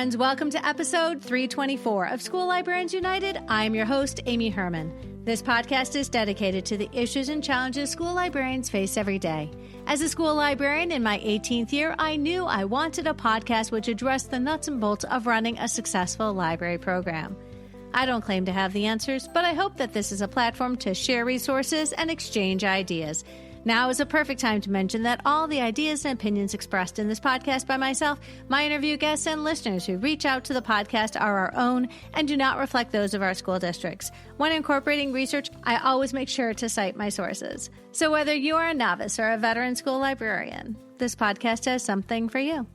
friends. Welcome to episode 324 of School Librarians United. I'm your host, Amy Herman. This podcast is dedicated to the issues and challenges school librarians face every day. As a school librarian in my 18th year, I knew I wanted a podcast which addressed the nuts and bolts of running a successful library program. I don't claim to have the answers, but I hope that this is a platform to share resources and exchange ideas. Now is a perfect time to mention that all the ideas and opinions expressed in this podcast by myself, my interview guests, and listeners who reach out to the podcast are our own and do not reflect those of our school districts. When incorporating research, I always make sure to cite my sources. So whether you are a novice or a veteran school librarian, this podcast has something for you.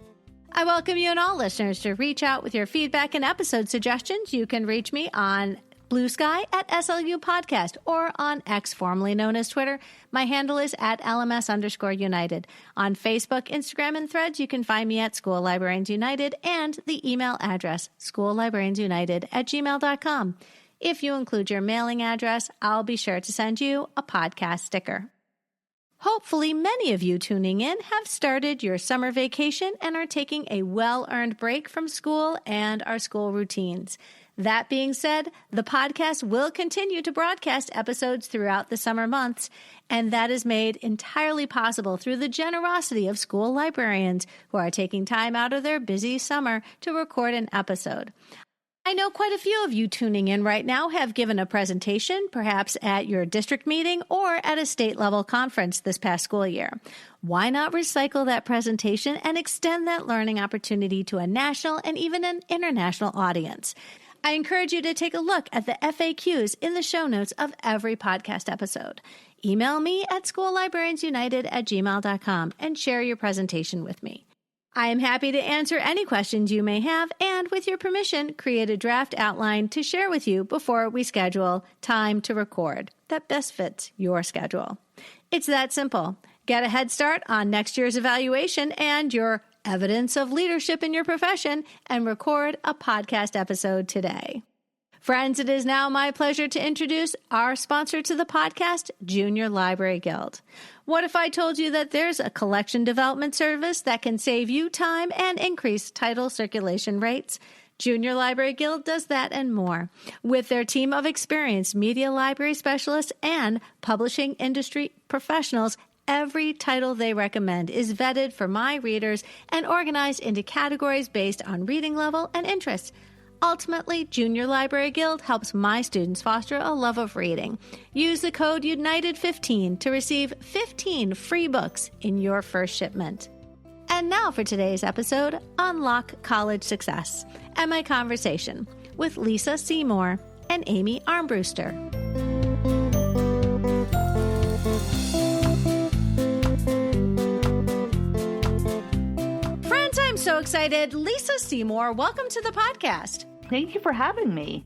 I welcome you and all listeners to reach out with your feedback and episode suggestions. You can reach me on Blue Sky at SLU Podcast or on X, formerly known as Twitter. My handle is at LMS_United. On Facebook, Instagram, and Threads, you can find me at School Librarians United and the email address schoollibrariansunited@gmail.com. If you include your mailing address, I'll be sure to send you a podcast sticker. Hopefully, many of you tuning in have started your summer vacation and are taking a well-earned break from school and our school routines. That being said, the podcast will continue to broadcast episodes throughout the summer months, and that is made entirely possible through the generosity of school librarians who are taking time out of their busy summer to record an episode. I know quite a few of you tuning in right now have given a presentation, perhaps at your district meeting or at a state-level conference this past school year. Why not recycle that presentation and extend that learning opportunity to a national and even an international audience? I encourage you to take a look at the FAQs in the show notes of every podcast episode. Email me at schoollibrariansunited@gmail.com and share your presentation with me. I am happy to answer any questions you may have and, with your permission, create a draft outline to share with you before we schedule time to record that best fits your schedule. It's that simple. Get a head start on next year's evaluation and your evidence of leadership in your profession and record a podcast episode today. Friends, it is now my pleasure to introduce our sponsor to the podcast, Junior Library Guild. What if I told you that there's a collection development service that can save you time and increase title circulation rates? Junior Library Guild does that and more. With their team of experienced media library specialists and publishing industry professionals, every title they recommend is vetted for my readers and organized into categories based on reading level and interest. Ultimately, Junior Library Guild helps my students foster a love of reading. Use the code UNITED15 to receive 15 free books in your first shipment. And now for today's episode, Unlock College Success, and my conversation with Lisa Seymour and Amy Armbruster. So excited. Lisa Seymour, welcome to the podcast. Thank you for having me.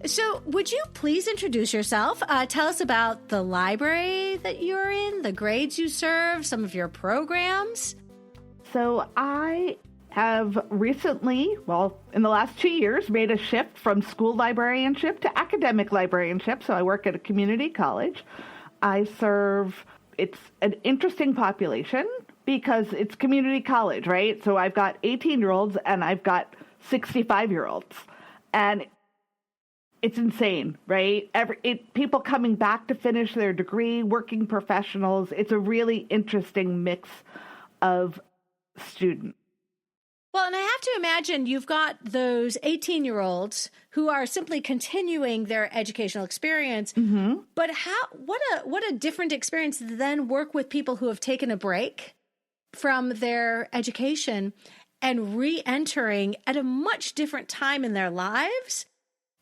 So would you please introduce yourself? Tell us about the library that you're in, the grades you serve, some of your programs. So I have recently, in the last 2 years, made a shift from school librarianship to academic librarianship. So I work at a community college. It's an interesting population because it's community college, right? So I've got 18-year-olds and I've got 65-year-olds. And it's insane, right? People coming back to finish their degree, working professionals. It's a really interesting mix of students. Well, and I have to imagine you've got those 18-year-olds who are simply continuing their educational experience. Mm-hmm. But what a different experience to then work with people who have taken a break from their education and re-entering at a much different time in their lives,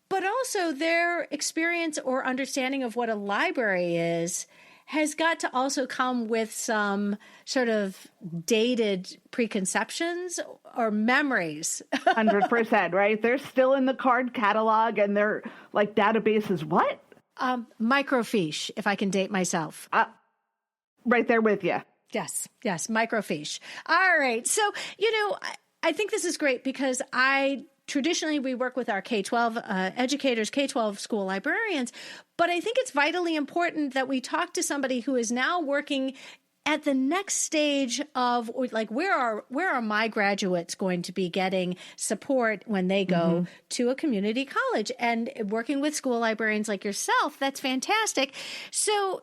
but also their experience or understanding of what a library is has got to also come with some sort of dated preconceptions or memories. 100%, right? They're still in the card catalog and they're like databases. What? Microfiche, if I can date myself. Right there with you. Yes, microfiche. All right. So, I think this is great because traditionally we work with our K-12 educators, K-12 school librarians, but I think it's vitally important that we talk to somebody who is now working at the next stage of like, where are my graduates going to be getting support when they go to a community college, and working with school librarians like yourself? That's fantastic. So,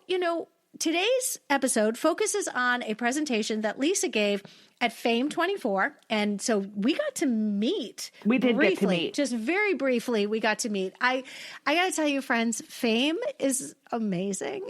today's episode focuses on a presentation that Lisa gave at FAME 24. And so we got to meet. We did briefly, get to meet. Just very briefly, we got to meet. I got to tell you, friends, FAME is amazing.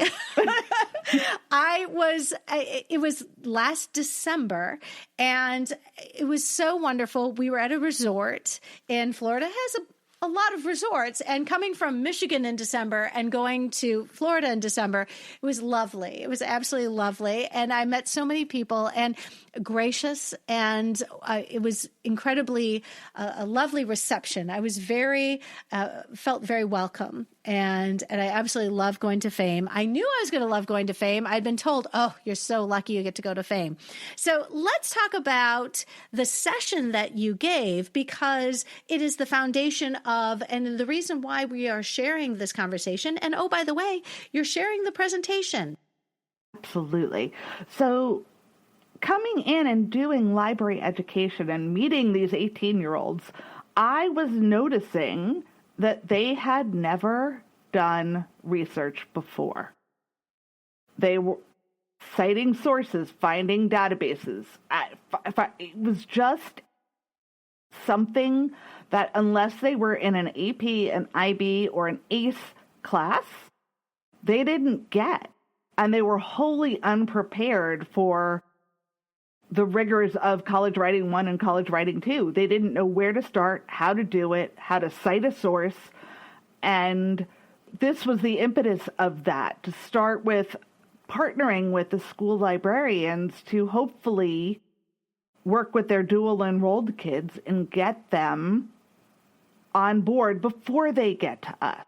It was last December, and it was so wonderful. We were at a resort, and Florida has a lot of resorts, and coming from Michigan in December and going to Florida in December, it was lovely. It was absolutely lovely. And I met so many people, and gracious, and it was incredibly a lovely reception. I was felt very welcome. And I absolutely love going to FAME. I knew I was going to love going to FAME. I'd been told, oh, you're so lucky you get to go to FAME. So let's talk about the session that you gave, because it is the foundation of, and the reason why we are sharing this conversation. And oh, by the way, you're sharing the presentation. Absolutely. So coming in and doing library education and meeting these 18-year-olds, I was noticing that they had never done research before. They were citing sources, finding databases. It was just something that, unless they were in an AP, an IB, or an ACE class, they didn't get. And they were wholly unprepared for the rigors of College Writing 1 and College Writing 2. They didn't know where to start, how to do it, how to cite a source. And this was the impetus of that, to start with partnering with the school librarians to hopefully work with their dual enrolled kids and get them on board before they get to us.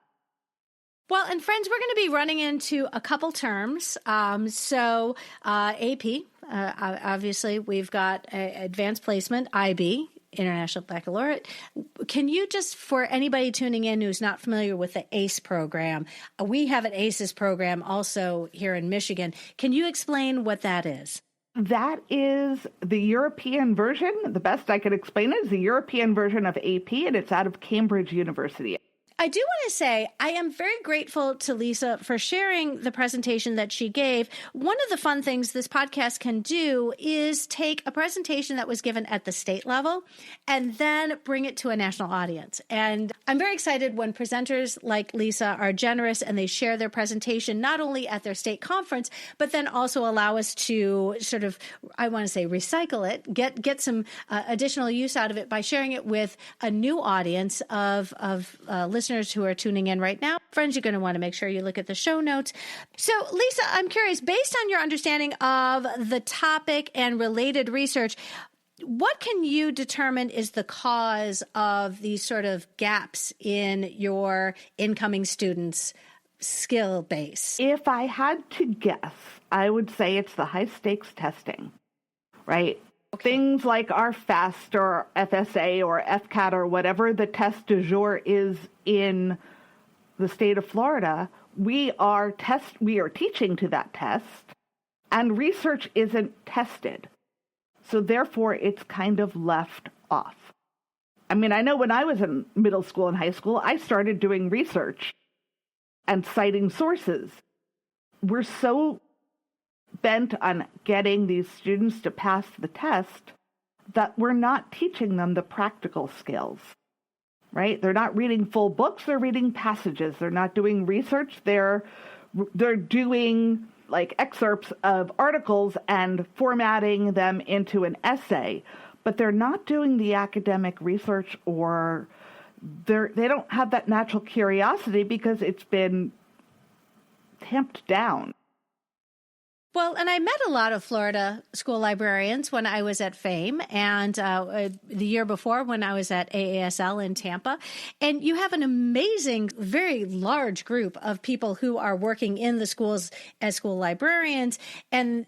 Well, and friends, we're going to be running into a couple terms. AP, obviously, we've got advanced placement, IB, International Baccalaureate. Can you just, for anybody tuning in who's not familiar with the ACE program, we have an ACES program also here in Michigan. Can you explain what that is? That is the European version. The best I could explain it is the European version of AP, and it's out of Cambridge University. I do want to say I am very grateful to Lisa for sharing the presentation that she gave. One of the fun things this podcast can do is take a presentation that was given at the state level and then bring it to a national audience. And I'm very excited when presenters like Lisa are generous and they share their presentation not only at their state conference, but then also allow us to sort of, I want to say, recycle it, get some additional use out of it by sharing it with a new audience of listeners who are tuning in right now. Friends, you're going to want to make sure you look at the show notes. So, Lisa, I'm curious, based on your understanding of the topic and related research, what can you determine is the cause of these sort of gaps in your incoming students' skill base? If I had to guess, I would say it's the high stakes testing, right? Okay. Things like our FAST or FSA or FCAT or whatever the test du jour is in the state of Florida, we are teaching to that test, and research isn't tested. So therefore, it's kind of left off. I mean, I know when I was in middle school and high school, I started doing research and citing sources. We're so bent on getting these students to pass the test that we're not teaching them the practical skills, right? They're not reading full books, they're reading passages. They're not doing research, they're doing like excerpts of articles and formatting them into an essay, but they're not doing the academic research, or they don't have that natural curiosity because it's been tamped down. Well, and I met a lot of Florida school librarians when I was at FAME and the year before when I was at AASL in Tampa. And you have an amazing, very large group of people who are working in the schools as school librarians. And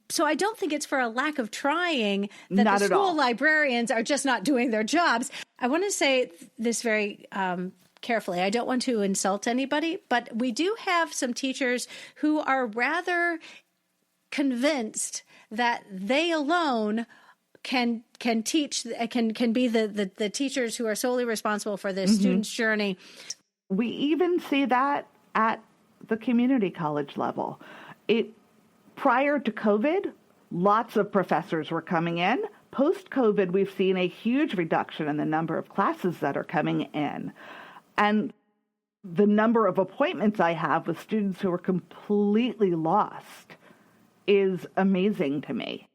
so I don't think it's for a lack of trying that the school librarians are just not doing their jobs. I want to say this very carefully. I don't want to insult anybody, but we do have some teachers who are rather convinced that they alone can teach, can be the teachers who are solely responsible for their students' journey. We even see that at the community college level. Prior to COVID, lots of professors were coming in. Post-COVID, we've seen a huge reduction in the number of classes that are coming in. And the number of appointments I have with students who are completely lost is amazing to me.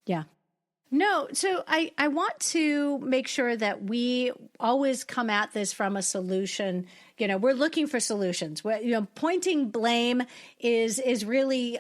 Yeah. No, so I want to make sure that we always come at this from a solution. We're looking for solutions. Pointing blame is really,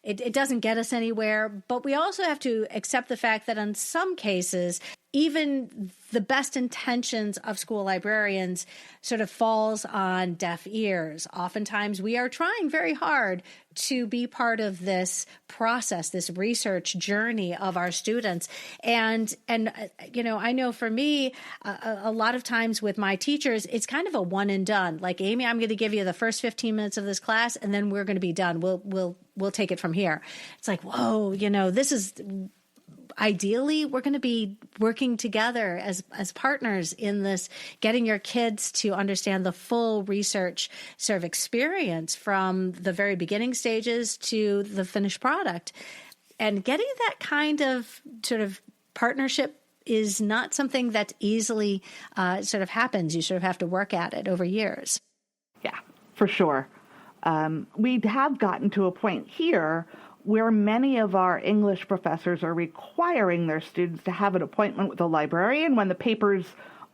it doesn't get us anywhere. But we also have to accept the fact that in some cases, even the best intentions of school librarians sort of falls on deaf ears. Oftentimes we are trying very hard to be part of this process, this research journey of our students. And I know for me, a lot of times with my teachers, it's kind of a one and done. Like, Amy, I'm going to give you the first 15 minutes of this class, and then we're going to be done. We'll take it from here. It's like, whoa, this is... Ideally, we're going to be working together as partners in this, getting your kids to understand the full research sort of experience from the very beginning stages to the finished product. And getting that kind of sort of partnership is not something that easily sort of happens. You sort of have to work at it over years. Yeah, for sure. We have gotten to a point here where many of our English professors are requiring their students to have an appointment with a librarian when the papers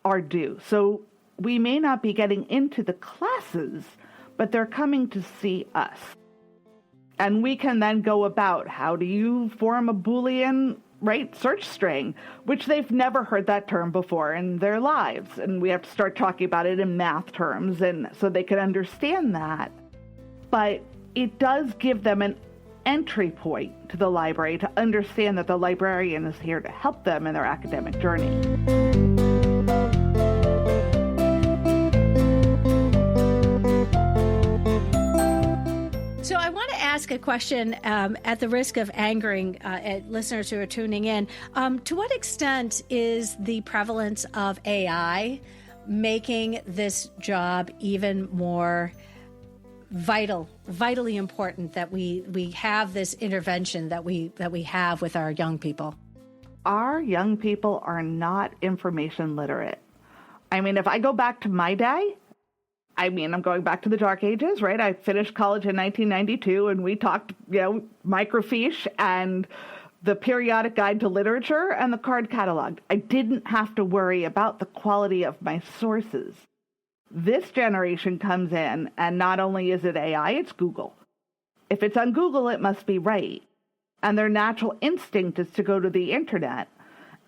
are due. So we may not be getting into the classes, but they're coming to see us. And we can then go about, how do you form a Boolean, search string, which they've never heard that term before in their lives. And we have to start talking about it in math terms, and so they can understand that. But it does give them an entry point to the library to understand that the librarian is here to help them in their academic journey. So I want to ask a question at the risk of angering listeners who are tuning in. To what extent is the prevalence of AI making this job even more vitally important, that we have this intervention that we have with our young people? Our young people are not information literate. I mean, if I go back to my day, I'm going back to the dark ages, right? I finished college in 1992, and we talked, microfiche and the periodic guide to literature and the card catalog. I didn't have to worry about the quality of my sources. This generation comes in, and not only is it AI, it's Google. If it's on Google, it must be right. And their natural instinct is to go to the internet.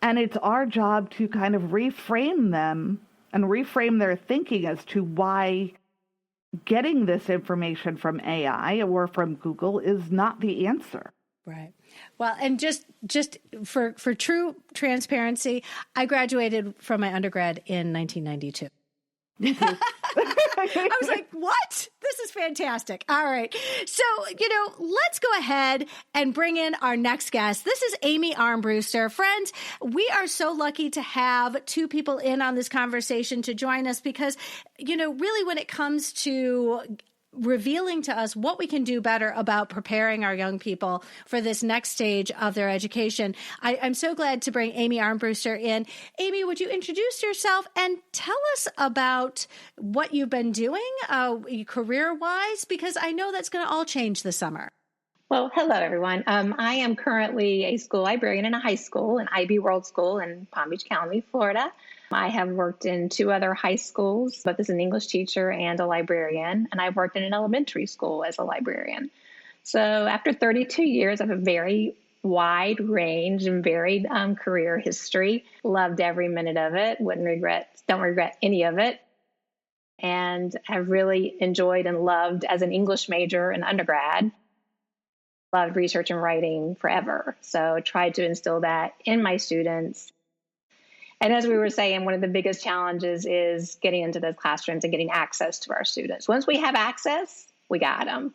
And it's our job to kind of reframe them and reframe their thinking as to why getting this information from AI or from Google is not the answer. Right. Well, and just for true transparency, I graduated from my undergrad in 1992. I was like, what? This is fantastic. All right. So, let's go ahead and bring in our next guest. This is Amy Armbruster. Friends, we are so lucky to have two people in on this conversation to join us because, really when it comes to revealing to us what we can do better about preparing our young people for this next stage of their education, I'm so glad to bring Amy Armbruster in. Amy, would you introduce yourself and tell us about what you've been doing career-wise? Because I know that's going to all change this summer. Well, hello, everyone. I am currently a school librarian in a high school, an IB World School in Palm Beach County, Florida. I have worked in 2 other high schools, both as an English teacher and a librarian, and I've worked in an elementary school as a librarian. So after 32 years of a very wide range and varied career history, loved every minute of it, don't regret any of it, and have really enjoyed and loved as an English major in undergrad. Loved research and writing forever. So tried to instill that in my students. And as we were saying, one of the biggest challenges is getting into those classrooms and getting access to our students. Once we have access, we got them.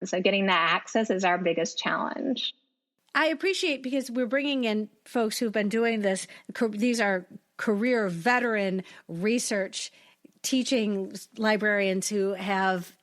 So getting that access is our biggest challenge. I appreciate, because we're bringing in folks who've been doing this. These are career veteran research teaching librarians who have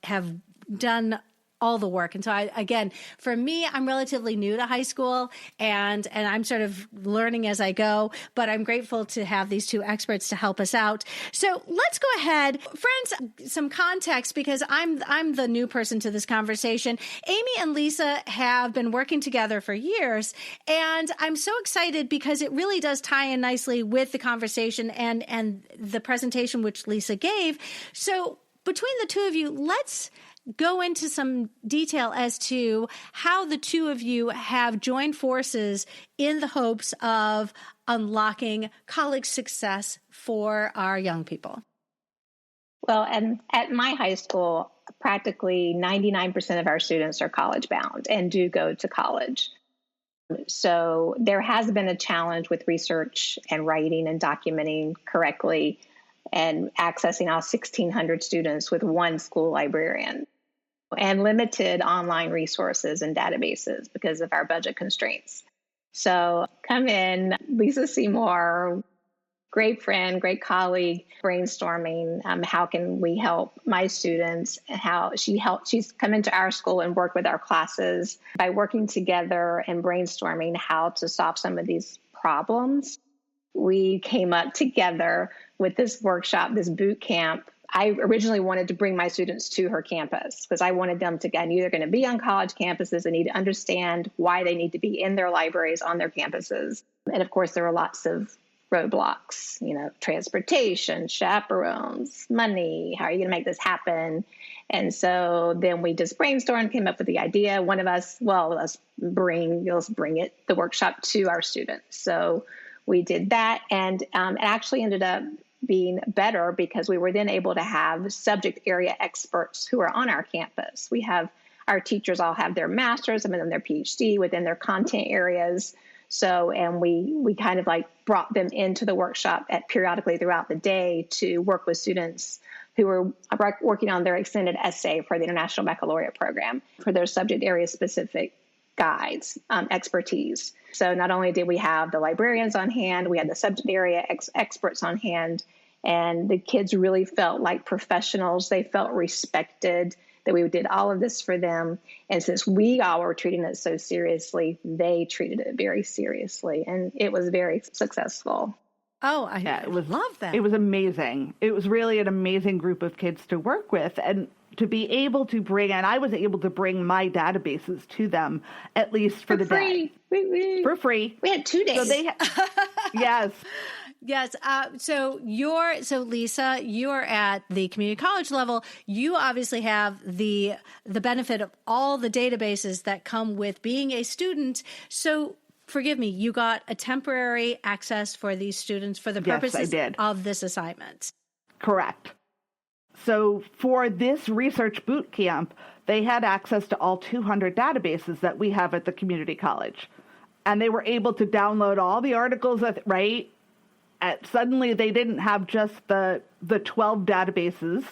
done all the work. And so again, for me, I'm relatively new to high school and I'm sort of learning as I go, but I'm grateful to have these two experts to help us out. So let's go ahead. Friends, some context, because I'm the new person to this conversation. Amy and Lisa have been working together for years, and I'm so excited because it really does tie in nicely with the conversation and the presentation which Lisa gave. So between the two of you, let's go into some detail as to how the two of you have joined forces in the hopes of unlocking college success for our young people. Well, and at my high school, practically 99% of our students are college bound and do go to college. So there has been a challenge with research and writing and documenting correctly and accessing all 1,600 students with one school librarian, and limited online resources and databases because of our budget constraints. So come in, Lisa Seymour, great friend, great colleague, brainstorming how can we help my students, and how she's come into our school and worked with our classes by working together and brainstorming how to solve some of these problems. We came up together with this workshop, this boot camp. I originally wanted to bring my students to her campus because I wanted them to, I knew they're going to be on college campuses and need to understand why they need to be in their libraries on their campuses. And of course, there were lots of roadblocks, transportation, chaperones, money, how are you going to make this happen? And so then we just brainstormed, came up with the idea. One of us, let's bring the workshop to our students. So we did that, and it actually ended up being better because we were then able to have subject area experts who are on our campus. We have our teachers all have their master's and then their PhD within their content areas. So, and we kind of brought them into the workshop periodically throughout the day to work with students who were working on their extended essay for the International Baccalaureate program for their subject area specific guides, expertise. So not only did we have the librarians on hand, we had the subject area experts on hand, and the kids really felt like professionals. They felt respected, that we did all of this for them. And since we all were treating it so seriously, they treated it very seriously, and it was very successful. Oh, I love that. It was amazing. It was really an amazing group of kids to work with, and to be able to I was able to bring my databases to them, at least for the day. For free. We had 2 days. So yes. Yes. So Lisa, you're at the community college level. You obviously have the benefit of all the databases that come with being a student. So forgive me, you got a temporary access for these students for the purposes of this assignment. Correct. So for this research boot camp, they had access to all 200 databases that we have at the community college. And they were able to download all the articles, right? Suddenly they didn't have just the 12 databases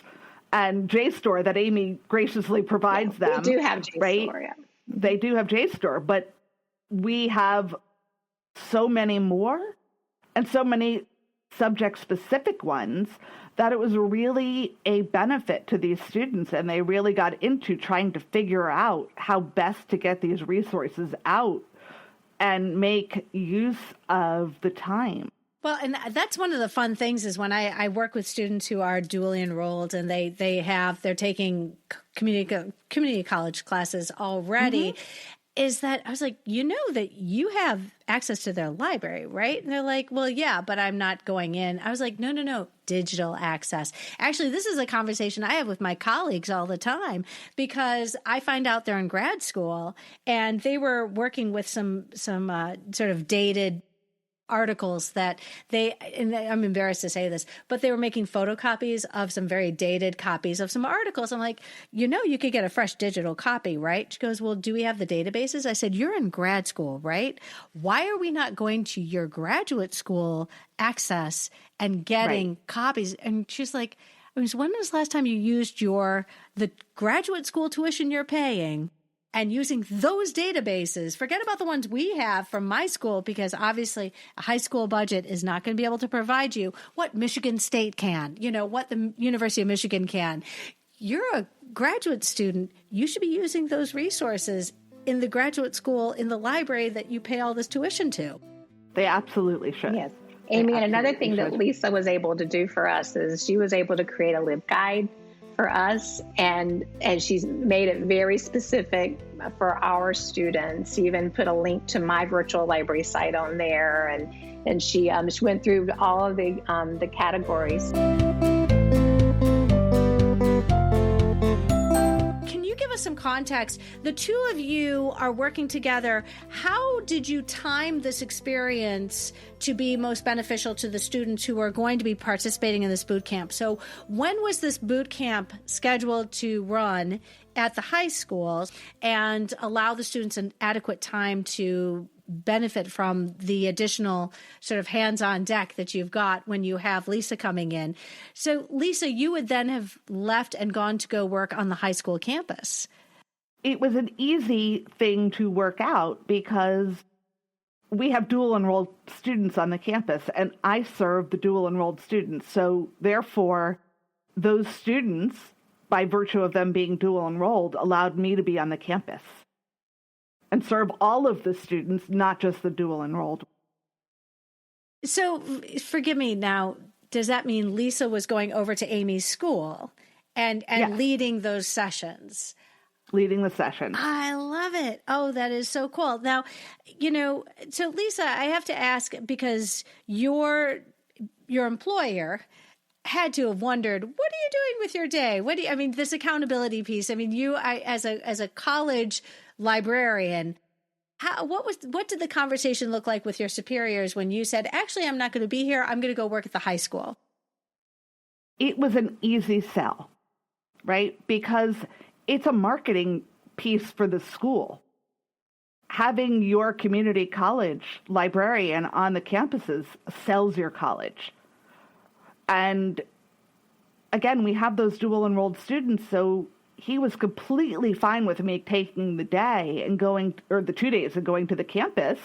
and JSTOR that Amy graciously provides them. We do have JSTOR, right? Yeah. They do have JSTOR, but we have so many more and so many subject-specific ones that it was really a benefit to these students, and they really got into trying to figure out how best to get these resources out and make use of the time. Well, and that's one of the fun things is when I work with students who are dually enrolled and they're taking community college classes already. Mm-hmm. Is that I was like, that you have access to their library, right? And they're like, well, yeah, but I'm not going in. I was like, no, digital access. Actually, this is a conversation I have with my colleagues all the time because I find out they're in grad school and they were working with some sort of dated articles that and I'm embarrassed to say this, but they were making photocopies of some very dated copies of some articles. I'm like, you could get a fresh digital copy, right? She goes, well, do we have the databases? I said, you're in grad school, right? Why are we not going to your graduate school access and getting copies? And she's like, when was the last time you used the graduate school tuition you're paying and using those databases. Forget about the ones we have from my school, because obviously a high school budget is not going to be able to provide you what Michigan State can, what the University of Michigan can. You're a graduate student. You should be using those resources in the graduate school, in the library that you pay all this tuition to. They absolutely should. Yes. Amy, and another thing that Lisa was able to do for us is she was able to create a LibGuide for us, and she's made it very specific for our students. She even put a link to my virtual library site on there, and she went through all of the categories. Give us some context. The two of you are working together. How did you time this experience to be most beneficial to the students who are going to be participating in this boot camp? So when was this boot camp scheduled to run at the high schools and allow the students an adequate time to benefit from the additional sort of hands-on deck that you've got when you have Lisa coming in? So Lisa, you would then have left and gone to go work on the high school campus. It was an easy thing to work out because we have dual enrolled students on the campus, and I serve the dual enrolled students. So therefore, those students, by virtue of them being dual enrolled, allowed me to be on the campus and serve all of the students, not just the dual enrolled. So forgive me now, does that mean Lisa was going over to Amy's school and Yes. leading those sessions? Leading the session. I love it. Oh, that is so cool. Now, so Lisa, I have to ask, because your employer had to have wondered, what are you doing with your day? This accountability piece. As a college librarian, what did the conversation look like with your superiors when you said, actually, I'm not going to be here, I'm going to go work at the high school? It was an easy sell, right? Because it's a marketing piece for the school. Having your community college librarian on the campuses sells your college. And again, we have those dual enrolled students, so he was completely fine with me taking the day and the 2 days and going to the campus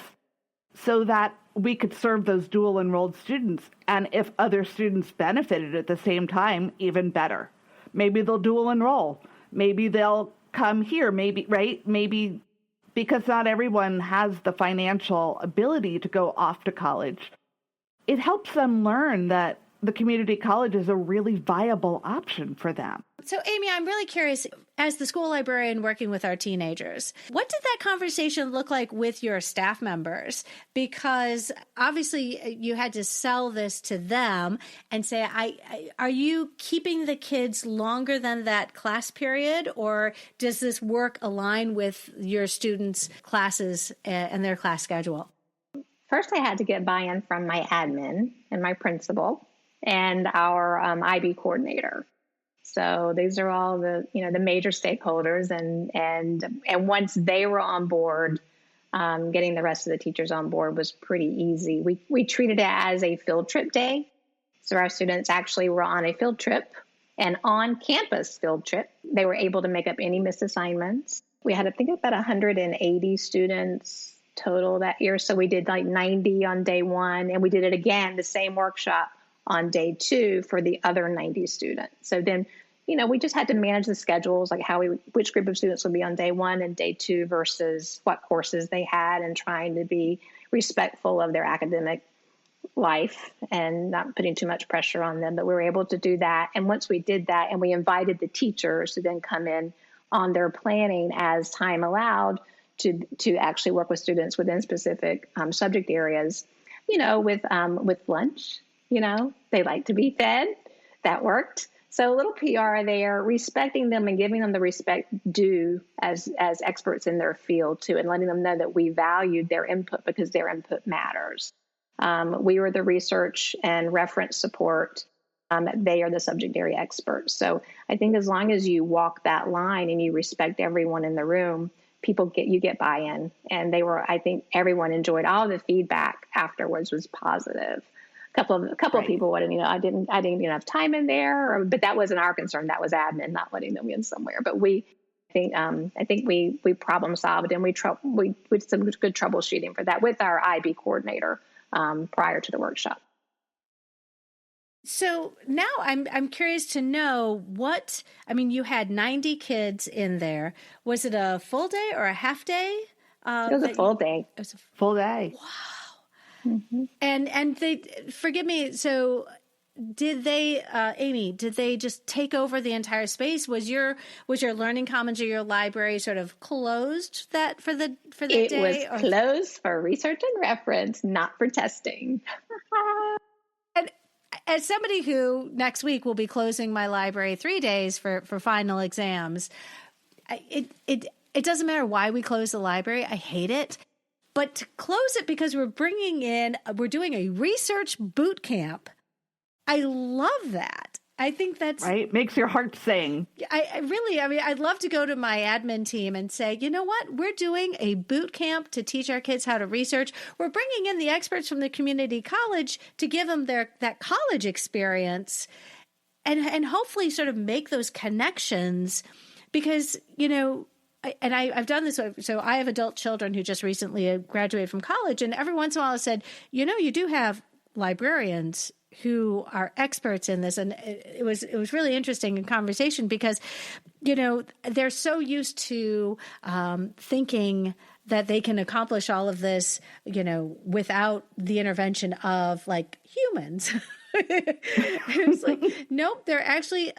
so that we could serve those dual enrolled students. And if other students benefited at the same time, even better. Maybe they'll dual enroll. Maybe they'll come here, maybe because not everyone has the financial ability to go off to college. It helps them learn that the community college is a really viable option for them. So, Amy, I'm really curious, as the school librarian working with our teenagers, what did that conversation look like with your staff members? Because obviously you had to sell this to them and say, are you keeping the kids longer than that class period, or does this work align with your students' classes and their class schedule? First, I had to get buy-in from my admin and my principal and our IB coordinator. So these are all the major stakeholders, and once they were on board, getting the rest of the teachers on board was pretty easy. We treated it as a field trip day, so our students actually were on a field trip, and on campus field trip, they were able to make up any missed assignments. We had, I think, about 180 students total that year, so we did like 90 on day one, and we did it again, the same workshop, on day two for the other 90 students. So then, we just had to manage the schedules, like which group of students would be on day one and day two versus what courses they had, and trying to be respectful of their academic life and not putting too much pressure on them. But we were able to do that. And once we did that, and we invited the teachers to then come in on their planning as time allowed to actually work with students within specific subject areas, with lunch. They like to be fed. That worked. So a little PR there, respecting them and giving them the respect due as experts in their field too, and letting them know that we valued their input because their input matters. We were the research and reference support. They are the subject area experts. So I think as long as you walk that line and you respect everyone in the room, you get buy-in. And I think everyone enjoyed. All the feedback afterwards was positive. A couple of people wanted, I didn't get enough time in there, but that wasn't our concern. That was admin not letting them in somewhere. But we I think we problem solved, and we did some good troubleshooting for that with our IB coordinator prior to the workshop. So now I'm curious to know you had 90 kids in there. Was it a full day or a half day? It was a full day. It was a full day. Wow. Mm-hmm. And they, forgive me, so did they, Amy, did they just take over the entire space? Was your Learning Commons or your library sort of closed for the day? It was closed for research and reference, not for testing. And as somebody who next week will be closing my library 3 days for final exams, it doesn't matter why we close the library. I hate it. But to close it because we're doing a research boot camp. I love that. I think that's right. Makes your heart sing. I'd love to go to my admin team and say, you know what? We're doing a boot camp to teach our kids how to research. We're bringing in the experts from the community college to give them that college experience and hopefully sort of make those connections because, I've done this. So I have adult children who just recently graduated from college. And every once in a while I said, you do have librarians who are experts in this. And it was really interesting in conversation because, they're so used to thinking that they can accomplish all of this, without the intervention of like humans. It's like, nope, they're actually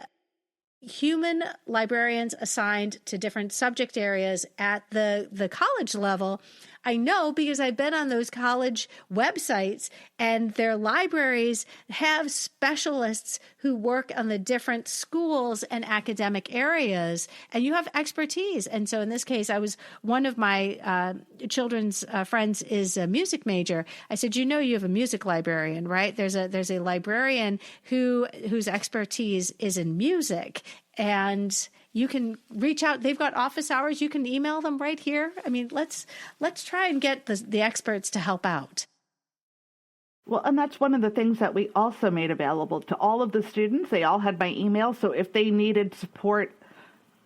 human librarians assigned to different subject areas at the college level. I know because I've been on those college websites and their libraries have specialists who work on the different schools and academic areas, and you have expertise. And so in this case, one of my children's friends is a music major. I said, you have a music librarian, right? There's a librarian whose expertise is in music. And you can reach out. They've got office hours. You can email them right here. I mean, let's try and get the experts to help out. Well, and that's one of the things that we also made available to all of the students. They all had my email. So if they needed support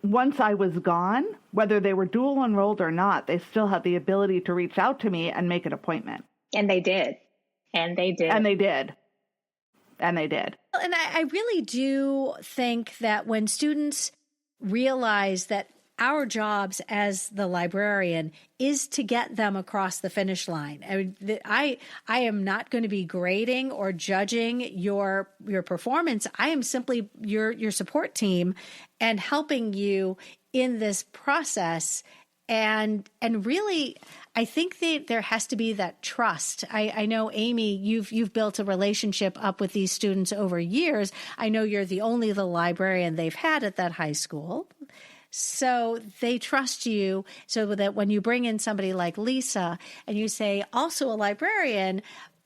once I was gone, whether they were dual enrolled or not, they still had the ability to reach out to me and make an appointment. And they did. And I really do think that when students realize that our jobs as the librarian is to get them across the finish line. I am not going to be grading or judging your performance. I am simply your support team and helping you in this process. And really, I think that there has to be that trust. I know, Amy, you've built a relationship up with these students over years. I know you're the librarian they've had at that high school. So they trust you so that when you bring in somebody like Lisa and you say, also a librarian,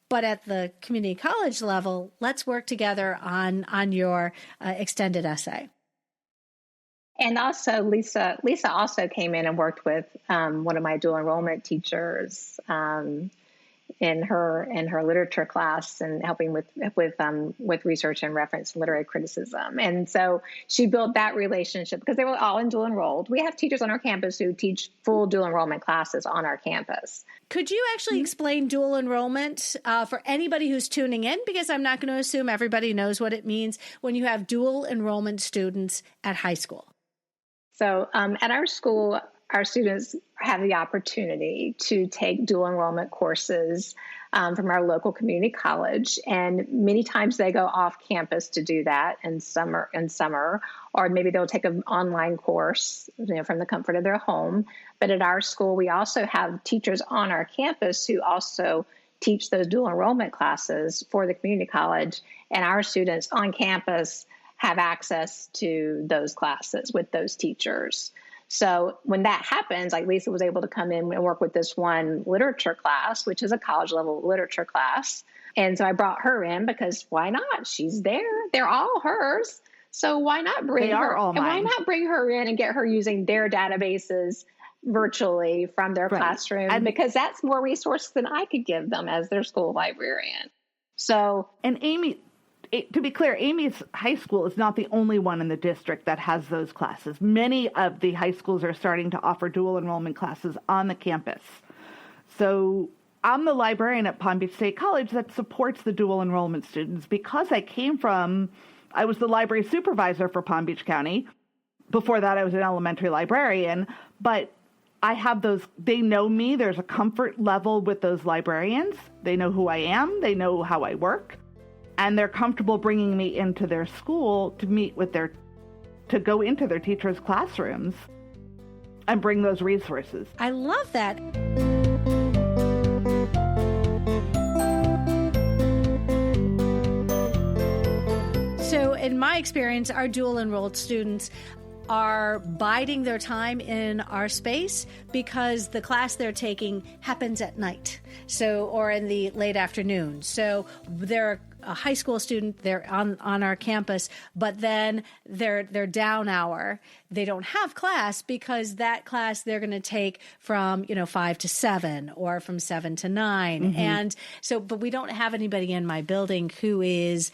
but at the community college level, let's work together on your extended essay. And also, Lisa also came in and worked with one of my dual enrollment teachers in her literature class and helping with research and reference and literary criticism. And so she built that relationship because they were all in dual enrolled. We have teachers on our campus who teach full dual enrollment classes on our campus. Could you actually explain dual enrollment for anybody who's tuning in? Because I'm not going to assume everybody knows what it means when you have dual enrollment students at high school. So at our school, our students have the opportunity to take dual enrollment courses from our local community college. And many times they go off campus to do that in summer, or maybe they'll take an online course from the comfort of their home. But at our school, we also have teachers on our campus who also teach those dual enrollment classes for the community college. And our students on campus have access to those classes with those teachers. So when that happens, like Lisa was able to come in and work with this one literature class, which is a college level literature class. And so I brought her in because why not? She's there. They're all hers. So why not bring her? And why not bring her in and get her using their databases virtually from their classroom? And because that's more resources than I could give them as their school librarian. So, and Amy, to be clear, Amy's high school is not the only one in the district that has those classes. Many of the high schools are starting to offer dual enrollment classes on the campus. So I'm the librarian at Palm Beach State College that supports the dual enrollment students because I was the library supervisor for Palm Beach County. Before that, I was an elementary librarian, but I have they know me. There's a comfort level with those librarians. They know who I am. They know how I work. And they're comfortable bringing me into their school to go into their teachers' classrooms and bring those resources. I love that. So in my experience, our dual enrolled students are biding their time in our space because the class they're taking happens at night, or in the late afternoon. So they're a high school student, they're on our campus, but then their down hour, they don't have class because that class they're going to take from 5 to 7 or from 7 to 9. Mm-hmm. And so, but we don't have anybody in my building who is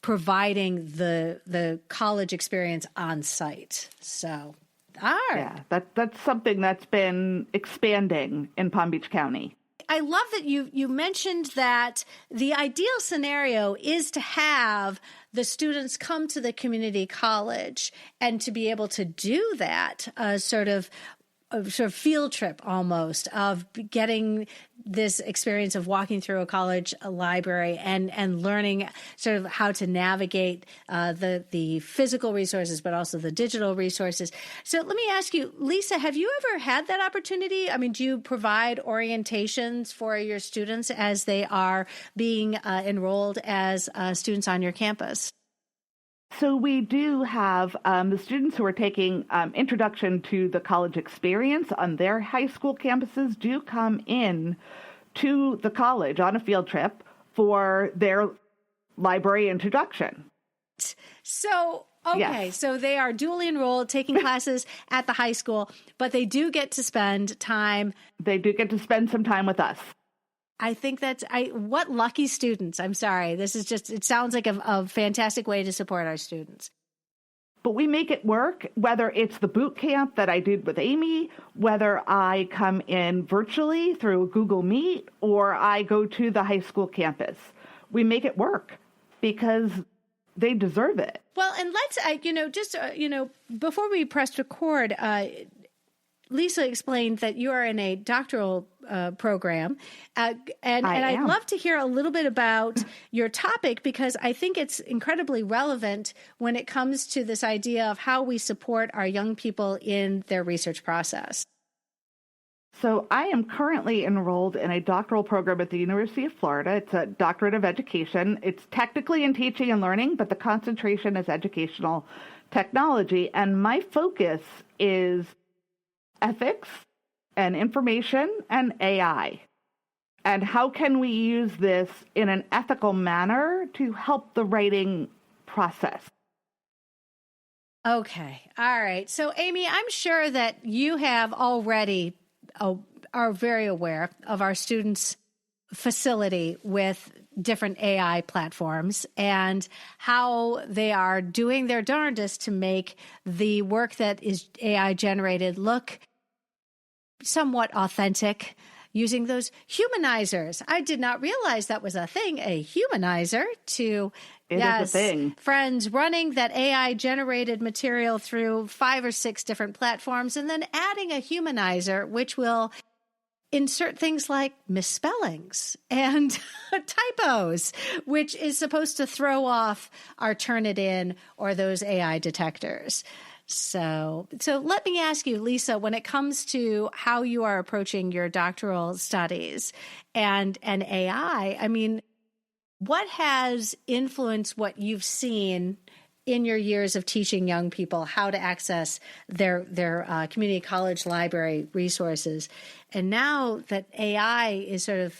providing the college experience on site. So, all right. Yeah, that's something that's been expanding in Palm Beach County. I love that you mentioned that the ideal scenario is to have the students come to the community college and to be able to do that sort of field trip almost of getting this experience of walking through a college library and learning sort of how to navigate the physical resources, but also the digital resources. So let me ask you, Lisa, have you ever had that opportunity? I mean, do you provide orientations for your students as they are being enrolled as students on your campus? So we do have the students who are taking introduction to the college experience on their high school campuses do come in to the college on a field trip for their library introduction. So, okay, yes. So they are dually enrolled, taking classes at the high school, but they do get to spend time. They do get to spend some time with us. I think what lucky students. I'm sorry. It sounds like a fantastic way to support our students. But we make it work, whether it's the boot camp that I did with Amy, whether I come in virtually through Google Meet, or I go to the high school campus. We make it work because they deserve it. Well, and let's, before we pressed record, Lisa explained that you are in a doctoral program, and I'd love to hear a little bit about your topic because I think it's incredibly relevant when it comes to this idea of how we support our young people in their research process. So I am currently enrolled in a doctoral program at the University of Florida. It's a doctorate of education. It's technically in teaching and learning, but the concentration is educational technology, and my focus is ethics and information and AI. And how can we use this in an ethical manner to help the writing process? Okay. All right. So, Amy, I'm sure that you have already are very aware of our students' facility with different AI platforms and how they are doing their darndest to make the work that is AI generated look somewhat authentic using those humanizers. I did not realize that was a thing, a humanizer to It is a thing. Friends running that AI generated material through 5 or 6 different platforms and then adding a humanizer, which will insert things like misspellings and typos, which is supposed to throw off our Turnitin or those AI detectors. So let me ask you, Lisa, when it comes to how you are approaching your doctoral studies and AI, I mean, what has influenced what you've seen in your years of teaching young people how to access their community college library resources? And now that AI is sort of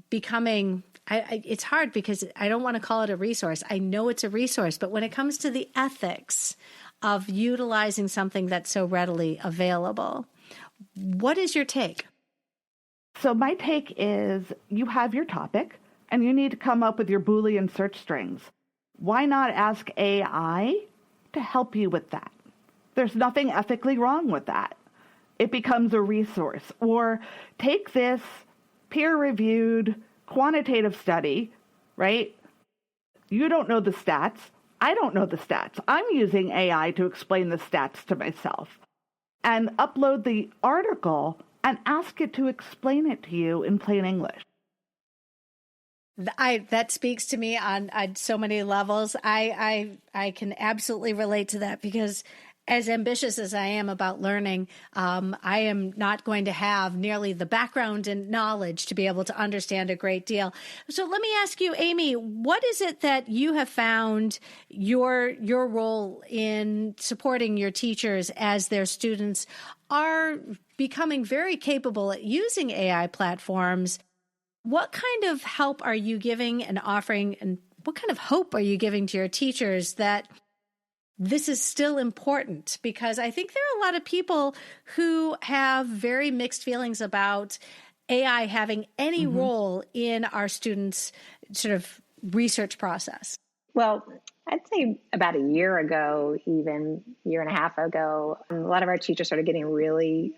becoming, it's hard because I don't want to call it a resource. I know it's a resource, but when it comes to the ethics of utilizing something that's so readily available, what is your take? So my take is you have your topic and you need to come up with your Boolean search strings. Why not ask AI to help you with that? There's nothing ethically wrong with that. It becomes a resource. Or take this peer-reviewed quantitative study, right? You don't know the stats. I don't know the stats. I'm using AI to explain the stats to myself. And upload the article and ask it to explain it to you in plain English. That speaks to me on so many levels. I can absolutely relate to that because as ambitious as I am about learning, I am not going to have nearly the background and knowledge to be able to understand a great deal. So let me ask you, Amy, what is it that you have found your role in supporting your teachers as their students are becoming very capable at using AI platforms? What kind of help are you giving and offering, and what kind of hope are you giving to your teachers that this is still important? Because I think there are a lot of people who have very mixed feelings about AI having any role in our students' sort of research process. Well, I'd say about a year ago, even year and a half ago, a lot of our teachers started getting really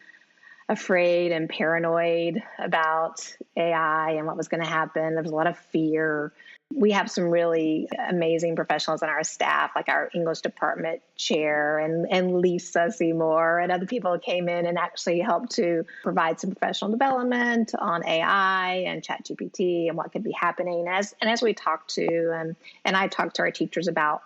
afraid and paranoid about AI and what was going to happen. There was a lot of fear. We have some really amazing professionals on our staff, like our English department chair and Lisa Seymour and other people who came in and actually helped to provide some professional development on AI and ChatGPT and what could be happening. As we talked to, and I talked to our teachers about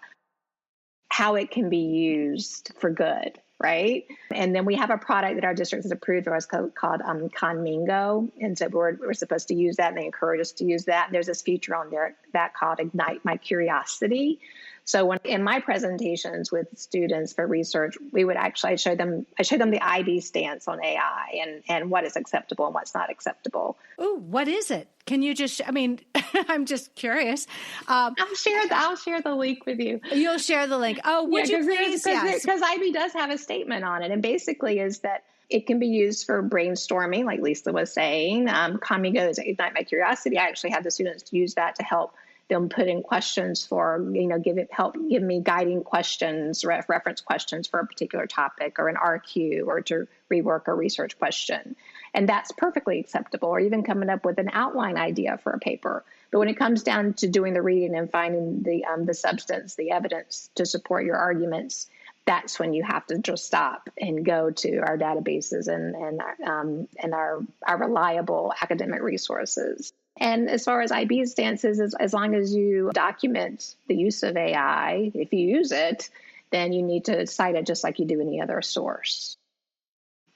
how it can be used for good, right? And then we have a product that our district has approved for us called Conmingo. And so we're supposed to use that, and they encourage us to use that. And there's this feature on there that called Ignite My Curiosity. So when in my presentations with students for research, we would actually I showed them the ID stance on AI and what is acceptable and what's not acceptable. Oh, what is it? Can you just, I'm just curious. I'll share the link with you. You'll share the link. Oh, would you please? Yes. Because IB does have a statement on it. And basically is that it can be used for brainstorming, like Lisa was saying. Conmingo is Ignite My Curiosity. I actually have the students use that to help them put in questions for, give me guiding questions, reference questions for a particular topic or an RQ or to rework a research question. And that's perfectly acceptable, or even coming up with an outline idea for a paper. But when it comes down to doing the reading and finding the substance, the evidence to support your arguments, that's when you have to just stop and go to our databases and our reliable academic resources. And as far as IB's stance is, as long as you document the use of AI, if you use it, then you need to cite it just like you do any other source.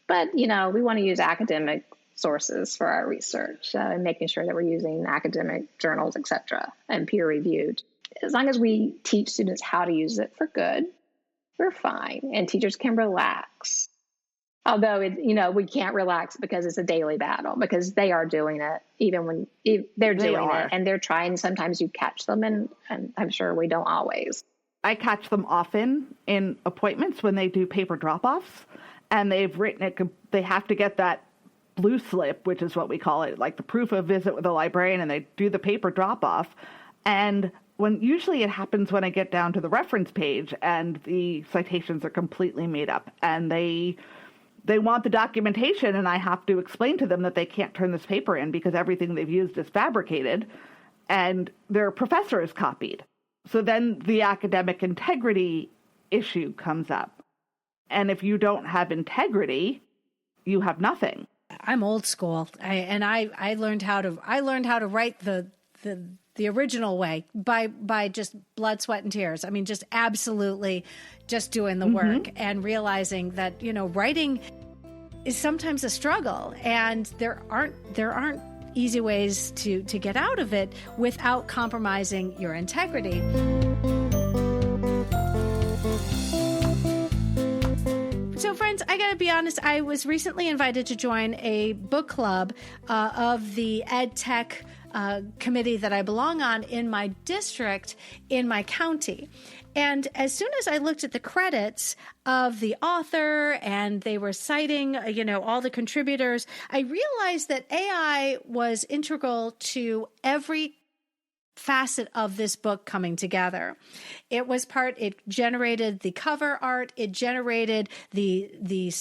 But, we want to use academic sources for our research and making sure that we're using academic journals, et cetera, and peer-reviewed. As long as we teach students how to use it for good, we're fine. And teachers can relax. Although, we can't relax because it's a daily battle, because they are doing it, even when they're doing it and they're trying. Sometimes you catch them, and I'm sure we don't always. I catch them often in appointments when they do paper drop-offs, and they've written it. They have to get that blue slip, which is what we call it, like the proof of visit with a librarian, and they do the paper drop-off. And usually it happens when I get down to the reference page and the citations are completely made up, and they want the documentation, and I have to explain to them that they can't turn this paper in because everything they've used is fabricated and their professor is copied. So then the academic integrity issue comes up. And if you don't have integrity, you have nothing. I'm old school. I learned how to write the original way by just blood, sweat, and tears. Just absolutely just doing the work and realizing that, writing is sometimes a struggle, and there aren't easy ways to get out of it without compromising your integrity. So friends, I got to be honest, I was recently invited to join a book club of the Ed Tech committee that I belong on in my district, in my county. And as soon as I looked at the credits of the author and they were citing, all the contributors, I realized that AI was integral to every facet of this book coming together. It generated the cover art, it generated the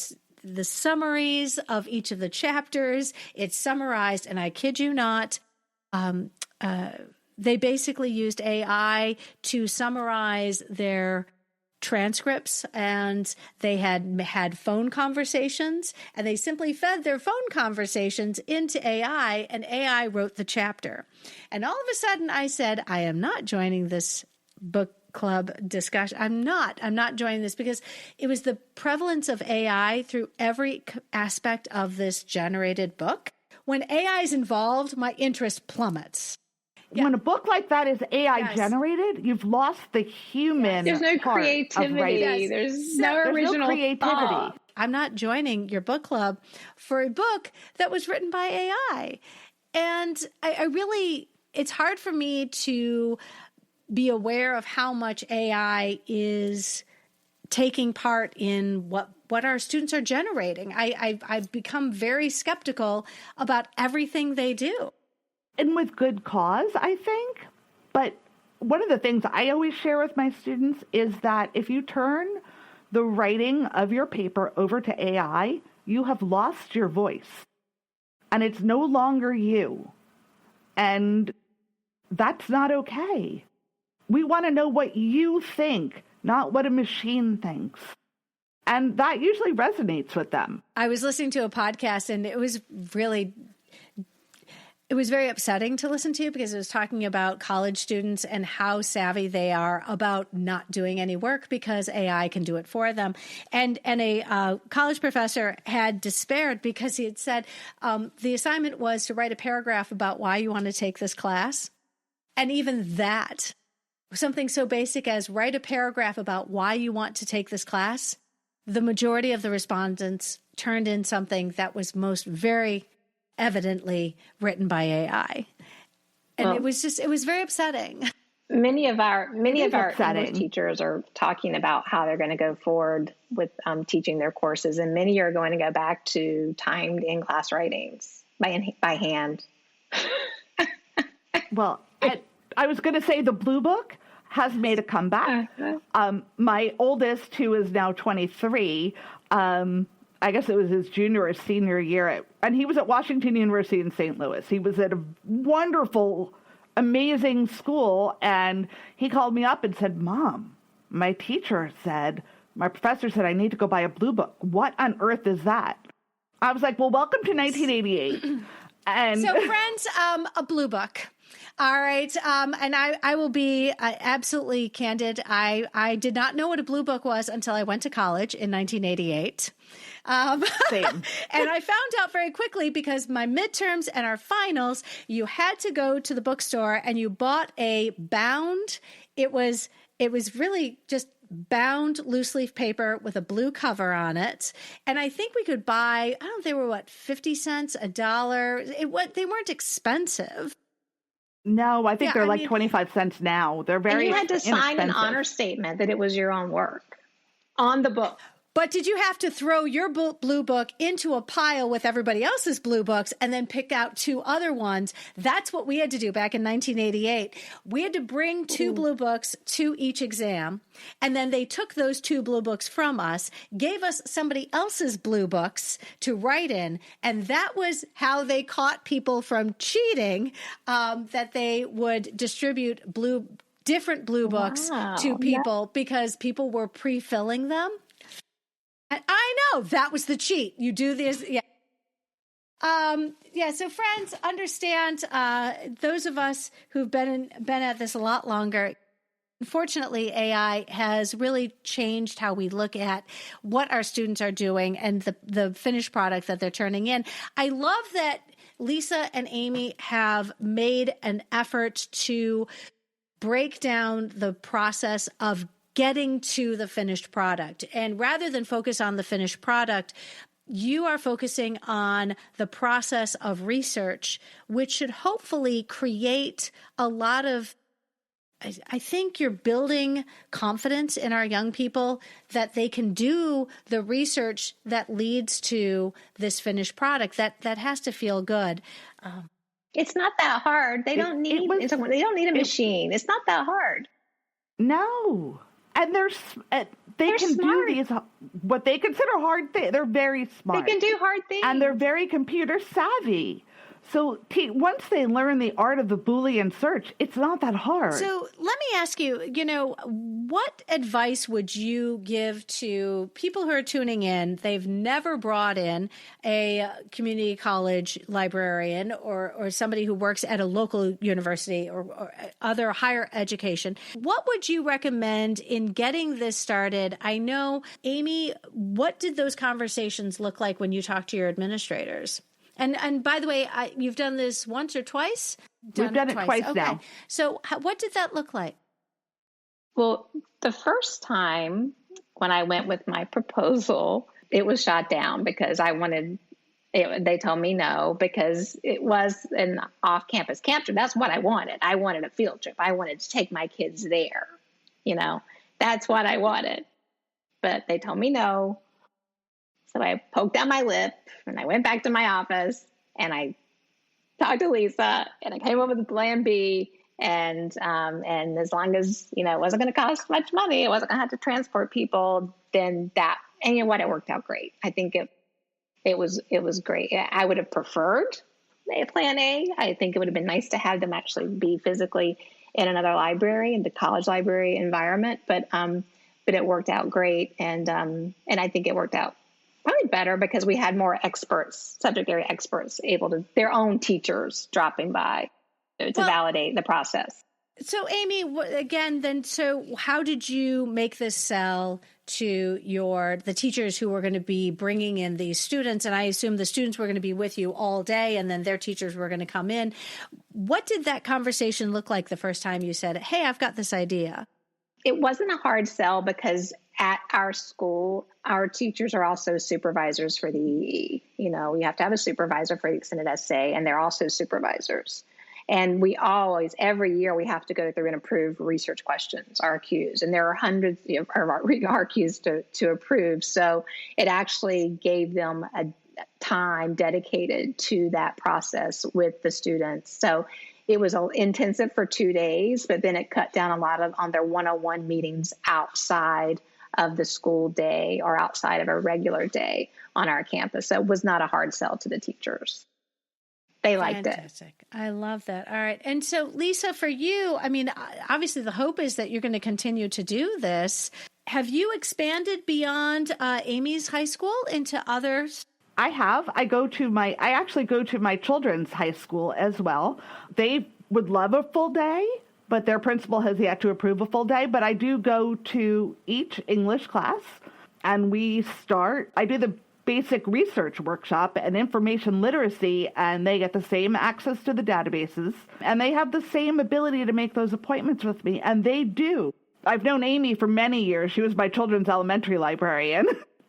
summaries of each of the chapters, it summarized, and I kid you not, they basically used AI to summarize their transcripts, and they had phone conversations, and they simply fed their phone conversations into AI, and AI wrote the chapter. And all of a sudden I said, I am not joining this book club discussion. I'm not joining this, because it was the prevalence of AI through every aspect of this generated book. When AI is involved, my interest plummets. Yeah. When a book like that is AI generated, you've lost the human. There's no creativity. There's no original creativity. Thought. I'm not joining your book club for a book that was written by AI. And I really, it's hard for me to be aware of how much AI is taking part in what our students are generating. I've become very skeptical about everything they do. And with good cause, I think. But one of the things I always share with my students is that if you turn the writing of your paper over to AI, you have lost your voice. And it's no longer you. And that's not okay. We want to know what you think, not what a machine thinks. And that usually resonates with them. I was listening to a podcast, and it was very upsetting to listen to, because it was talking about college students and how savvy they are about not doing any work because AI can do it for them. And a college professor had despaired because he had said the assignment was to write a paragraph about why you want to take this class. And even that, something so basic as write a paragraph about why you want to take this class, the majority of the respondents turned in something that was very evidently written by AI. And it was very upsetting. Many of our English teachers are talking about how they're going to go forward with teaching their courses, and many are going to go back to timed in-class writings by hand. Well, I was going to say the Blue Book has made a comeback. My oldest, who is now 23, I guess it was his junior or senior year, and he was at Washington University in St. Louis. He was at a wonderful, amazing school, and he called me up and said, Mom, my professor said I need to go buy a Blue Book. What on earth is that? I was like, well, welcome to 1988. And so, friends, a Blue Book. All right. And I will be absolutely candid. I did not know what a Blue Book was until I went to college in 1988. Same. And I found out very quickly, because my midterms and our finals, you had to go to the bookstore and you bought a bound. It was really just bound loose leaf paper with a blue cover on it. And I think we could buy, they were 50 cents, $1. They weren't expensive. No, I think they're 25 cents now. They're very inexpensive. And you had to sign an honor statement that it was your own work on the book. But did you have to throw your Blue Book into a pile with everybody else's Blue Books and then pick out two other ones? That's what we had to do back in 1988. We had to bring two Blue Books to each exam, and then they took those two Blue Books from us, gave us somebody else's Blue Books to write in, and that was how they caught people from cheating, that they would distribute different Blue Books to people because people were pre-filling them. I know that was the cheat. You do this. Yeah. So friends, understand, those of us who've been at this a lot longer, unfortunately, AI has really changed how we look at what our students are doing and the finished product that they're turning in. I love that Lisa and Amy have made an effort to break down the process of getting to the finished product. And rather than focus on the finished product, you are focusing on the process of research, which should hopefully create a lot of, I think you're building confidence in our young people that they can do the research that leads to this finished product. That has to feel good. It's not that hard. They don't need a machine. It's not that hard. No. And they can smart. do these, what they consider hard things. They're very smart. They can do hard things. And they're very computer savvy. So once they learn the art of the Boolean search, it's not that hard. So let me ask you, what advice would you give to people who are tuning in? They've never brought in a community college librarian or somebody who works at a local university or other higher education. What would you recommend in getting this started? I know, Amy, what did those conversations look like when you talked to your administrators? And by the way, you've done this once or twice? We've done it twice okay. now. So what did that look like? Well, the first time when I went with my proposal, it was shot down because they told me no because it was an off-campus camp trip. That's what I wanted. I wanted a field trip. I wanted to take my kids there. That's what I wanted. But they told me no. So I poked out my lip and I went back to my office and I talked to Lisa and I came up with a plan B. And as long as, it wasn't going to cost much money, it wasn't going to have to transport people, then and you know what, it worked out great. I think it was great. I would have preferred a plan A. I think it would have been nice to have them actually be physically in another library, in the college library environment, but it worked out great. And I think it worked out probably better because we had more experts, subject area experts, their own teachers dropping by to validate the process. So Amy, again, so how did you make this sell to the teachers who were going to be bringing in these students? And I assume the students were going to be with you all day and then their teachers were going to come in. What did that conversation look like the first time you said, hey, I've got this idea? It wasn't a hard sell because at our school, our teachers are also supervisors for the EE. We have to have a supervisor for the extended essay, and they're also supervisors. And every year, we have to go through and approve research questions, RQs, and there are hundreds of RQs to approve. So it actually gave them a time dedicated to that process with the students. So it was intensive for 2 days, but then it cut down a lot on their one-on-one meetings outside of the school day or outside of a regular day on our campus. So it was not a hard sell to the teachers. They liked it. Fantastic. I love that. All right. And so, Lisa, for you, obviously the hope is that you're going to continue to do this. Have you expanded beyond Amy's high school into others? I have. I actually go to my children's high school as well. They would love a full day, but their principal has yet to approve a full day. But I do go to each English class, and I do the basic research workshop and information literacy, and they get the same access to the databases, and they have the same ability to make those appointments with me, and they do. I've known Amy for many years. She was my children's elementary librarian.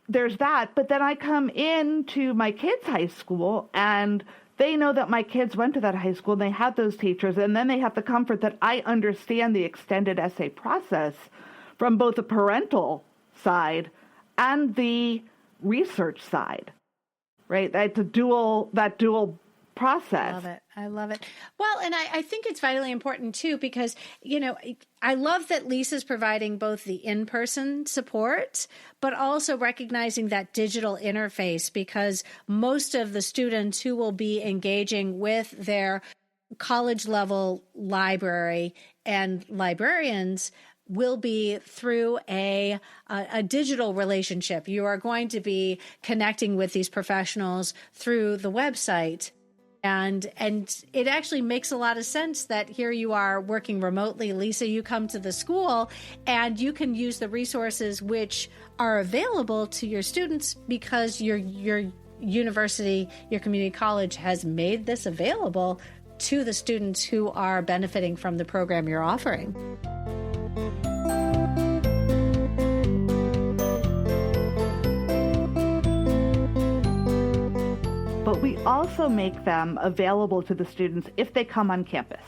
There's that, but then I come into my kids' high school, and they know that my kids went to that high school, and they had those teachers, and then they have the comfort that I understand the extended essay process from both the parental side and the research side, right? That's that dual process. I love it. Well, and I think it's vitally important too, because, I love that Lisa's providing both the in-person support, but also recognizing that digital interface, because most of the students who will be engaging with their college level library and librarians will be through a digital relationship. You are going to be connecting with these professionals through the website. And it actually makes a lot of sense that here you are working remotely. Lisa, you come to the school and you can use the resources which are available to your students because your university, your community college has made this available to the students who are benefiting from the program you're offering. But we also make them available to the students if they come on campus.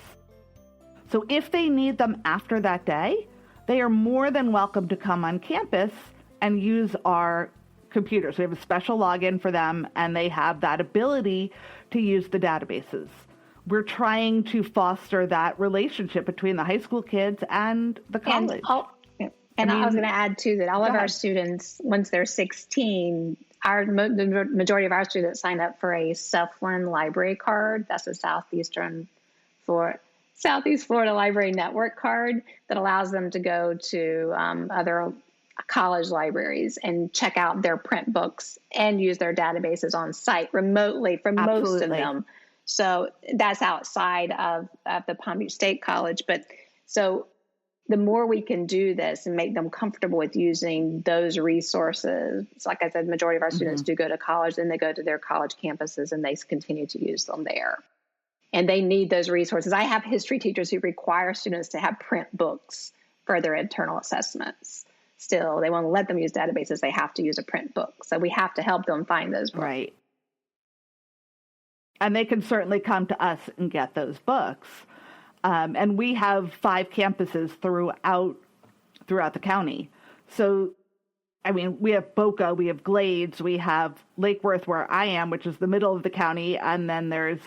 So if they need them after that day, they are more than welcome to come on campus and use our computers. We have a special login for them, and they have that ability to use the databases. we're trying to foster that relationship between the high school kids and the college. I was going to add too that all of our students, once they're 16, the majority of our students sign up for a Southland library card. That's a Southeast Florida Library Network card that allows them to go to other college libraries and check out their print books and use their databases on site remotely for most of them. So that's outside of the Palm Beach State College. But so the more we can do this and make them comfortable with using those resources, it's like I said, the majority of our students do go to college, then they go to their college campuses and they continue to use them there. And they need those resources. I have history teachers who require students to have print books for their internal assessments. Still, they won't let them use databases. They have to use a print book. So we have to help them find those books. Right. And they can certainly come to us and get those books. And we have 5 campuses throughout the county. So, I mean, we have Boca, we have Glades, we have Lake Worth, where I am, which is the middle of the county, and then there's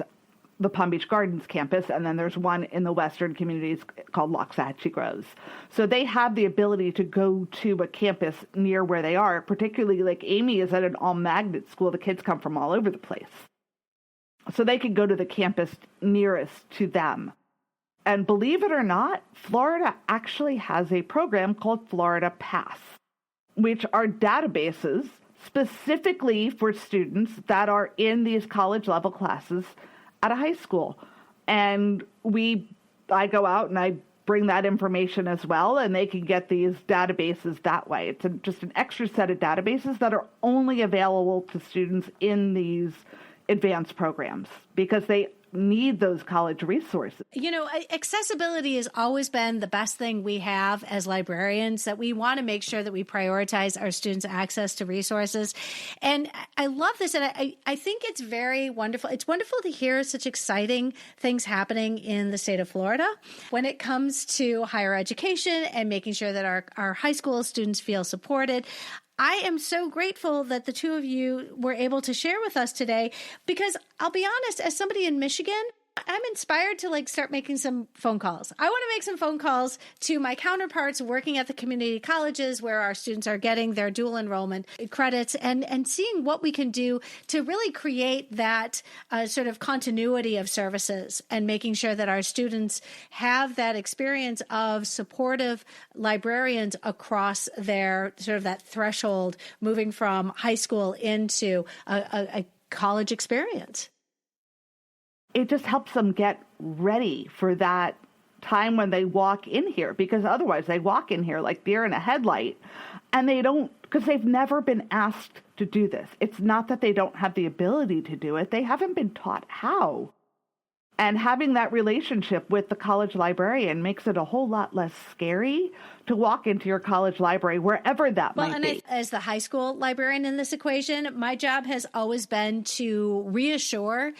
the Palm Beach Gardens campus, and then there's one in the western communities called Loxahatchee Groves. So they have the ability to go to a campus near where they are, particularly like Amy is at an all-magnet school. The kids come from all over the place. So they can go to the campus nearest to them. And believe it or not, Florida actually has a program called Florida Pass, which are databases specifically for students that are in these college-level classes at a high school. And I go out and I bring that information as well, and they can get these databases that way. It's just an extra set of databases that are only available to students in these advanced programs because they need those college resources. You know, accessibility has always been the best thing we have as librarians, that we want to make sure that we prioritize our students' access to resources. And I love this. And I think it's very wonderful. It's wonderful to hear such exciting things happening in the state of Florida when it comes to higher education and making sure that our high school students feel supported. I am so grateful that the two of you were able to share with us today, because I'll be honest, as somebody in Michigan, I'm inspired to start making some phone calls. I want to make some phone calls to my counterparts working at the community colleges where our students are getting their dual enrollment credits, and seeing what we can do to really create that sort of continuity of services, and making sure that our students have that experience of supportive librarians across their sort of that threshold, moving from high school into a college experience. It just helps them get ready for that time when they walk in here, because otherwise they walk in here like deer in a headlight, and they don't, because they've never been asked to do this. It's not that they don't have the ability to do it. They haven't been taught how. And having that relationship with the college librarian makes it a whole lot less scary to walk into your college library, wherever that might be. As the high school librarian in this equation, my job has always been to reassure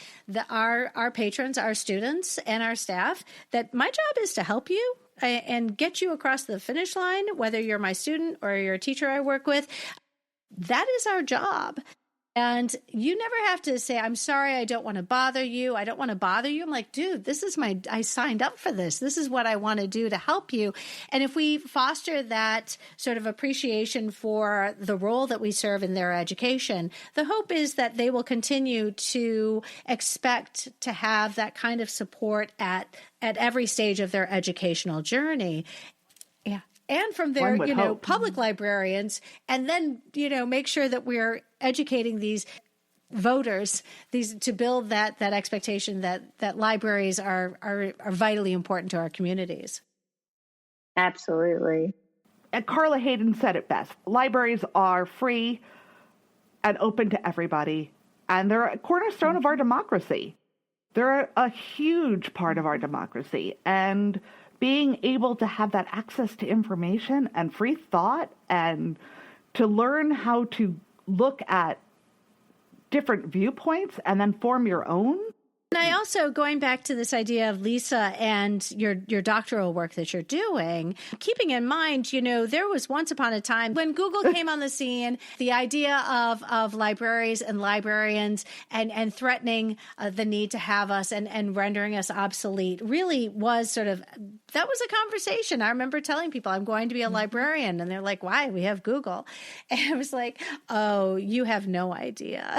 our patrons, our students, and our staff that my job is to help you and get you across the finish line, whether you're my student or you're a teacher I work with. That is our job. And you never have to say, I'm sorry, I don't want to bother you. I don't want to bother you. I'm like, dude, I signed up for this. This is what I want to do to help you. And if we foster that sort of appreciation for the role that we serve in their education, the hope is that they will continue to expect to have that kind of support at every stage of their educational journey. Yeah. And from their, public librarians, and then, make sure that we're educating these voters, to build that expectation that libraries are vitally important to our communities. Absolutely. And Carla Hayden said it best. Libraries are free and open to everybody, and they're a cornerstone of our democracy. They're a huge part of our democracy, and being able to have that access to information and free thought, and to learn how to look at different viewpoints and then form your own, And I also, going back to this idea of Lisa and your doctoral work that you're doing, keeping in mind, there was once upon a time when Google came on the scene, the idea of libraries and librarians and threatening the need to have us and rendering us obsolete really was that was a conversation. I remember telling people I'm going to be a librarian, and they're like, why? We have Google. And I was like, oh, you have no idea.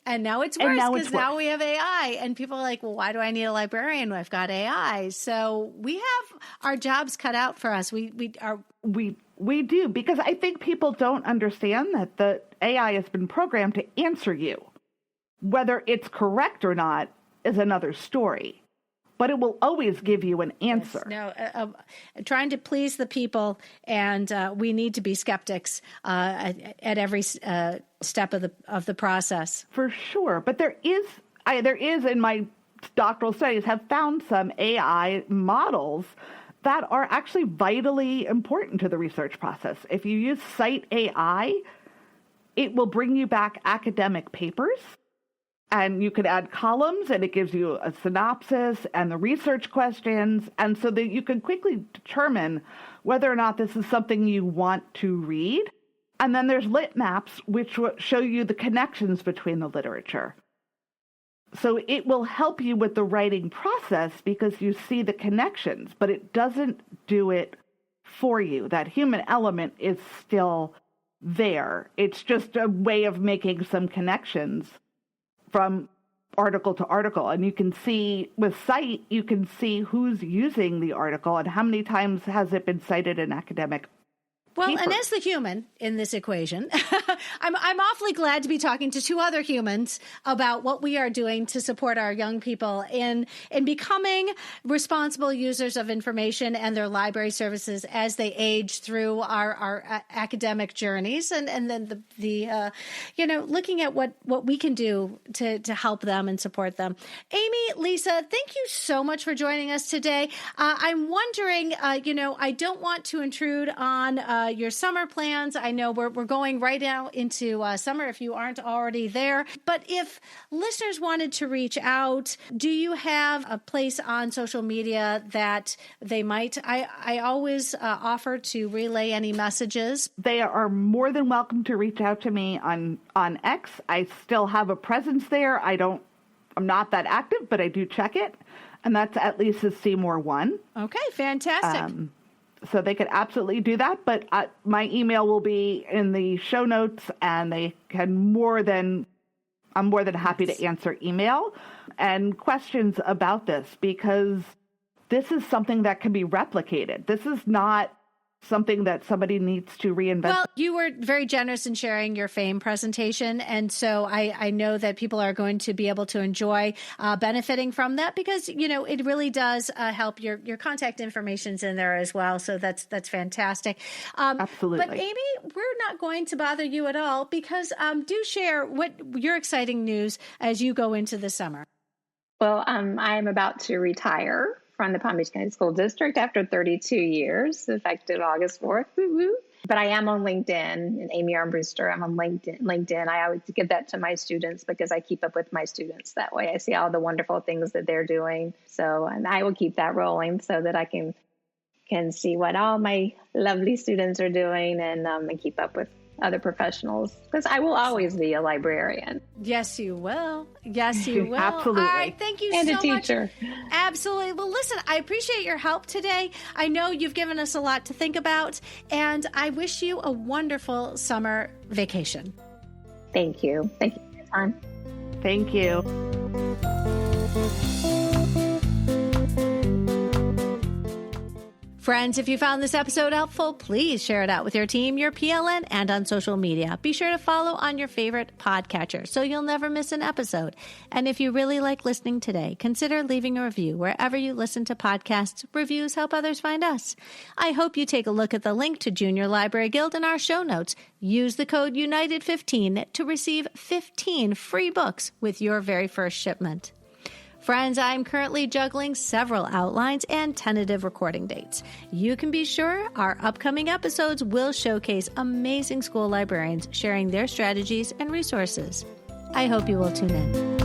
And now it's worse because now we have AI, and people are like, well, why do I need a librarian when I've got AI? So we have our jobs cut out for us. We do, because I think people don't understand that the AI has been programmed to answer you. Whether it's correct or not is another story, but it will always give you an answer. Yes, no, trying to please the people, and we need to be skeptics at every step of the process. For sure, but there is in my doctoral studies have found some AI models that are actually vitally important to the research process. If you use Cite AI, it will bring you back academic papers. And you can add columns, and it gives you a synopsis and the research questions, and so that you can quickly determine whether or not this is something you want to read. And then there's lit maps, which will show you the connections between the literature. So it will help you with the writing process because you see the connections, but it doesn't do it for you. That human element is still there. It's just a way of making some connections from article to article. And you can see with Cite, you can see who's using the article and how many times has it been cited in academic Well, paper. And as the human in this equation, I'm awfully glad to be talking to two other humans about what we are doing to support our young people in becoming responsible users of information and their library services as they age through our academic journeys, and then the looking at what we can do to help them and support them. Amy, Lisa, thank you so much for joining us today. I'm wondering, I don't want to intrude on your summer plans. I know we're going right now into summer if you aren't already there. But if listeners wanted to reach out, do you have a place on social media that they might? I always offer to relay any messages. They are more than welcome to reach out to me on X. I still have a presence there. I'm not that active, but I do check it. And that's at Lisa Seymour 1. Okay, fantastic. So they could absolutely do that, but my email will be in the show notes, and they can I'm more than happy to answer email and questions about this, because this is something that can be replicated. This is not something that somebody needs to reinvent. Well, you were very generous in sharing your FAME presentation, and so I know that people are going to be able to enjoy benefiting from that, because it really does help. Your contact information's in there as well, so that's fantastic. Absolutely. But Amy, we're not going to bother you at all, because do share what your exciting news as you go into the summer. Well, I'm about to retire from the Palm Beach County School District after 32 years, effective August 4th. Woo-woo. But I am on LinkedIn, and Amy Armbruster. I'm on LinkedIn. I always give that to my students because I keep up with my students that way. I see all the wonderful things that they're doing. So, and I will keep that rolling so that I can see what all my lovely students are doing and keep up with other professionals, because I will always be a librarian. Yes, you will. Yes, you will. Absolutely. All right, thank you so much. And a teacher. Absolutely. Well, listen, I appreciate your help today. I know you've given us a lot to think about, and I wish you a wonderful summer vacation. Thank you. Thank you for your time. Thank you. Friends, if you found this episode helpful, please share it out with your team, your PLN, and on social media. Be sure to follow on your favorite podcatcher so you'll never miss an episode. And if you really like listening today, consider leaving a review wherever you listen to podcasts. Reviews help others find us. I hope you take a look at the link to Junior Library Guild in our show notes. Use the code UNITED15 to receive 15 free books with your very first shipment. Friends, I'm currently juggling several outlines and tentative recording dates. You can be sure our upcoming episodes will showcase amazing school librarians sharing their strategies and resources. I hope you will tune in.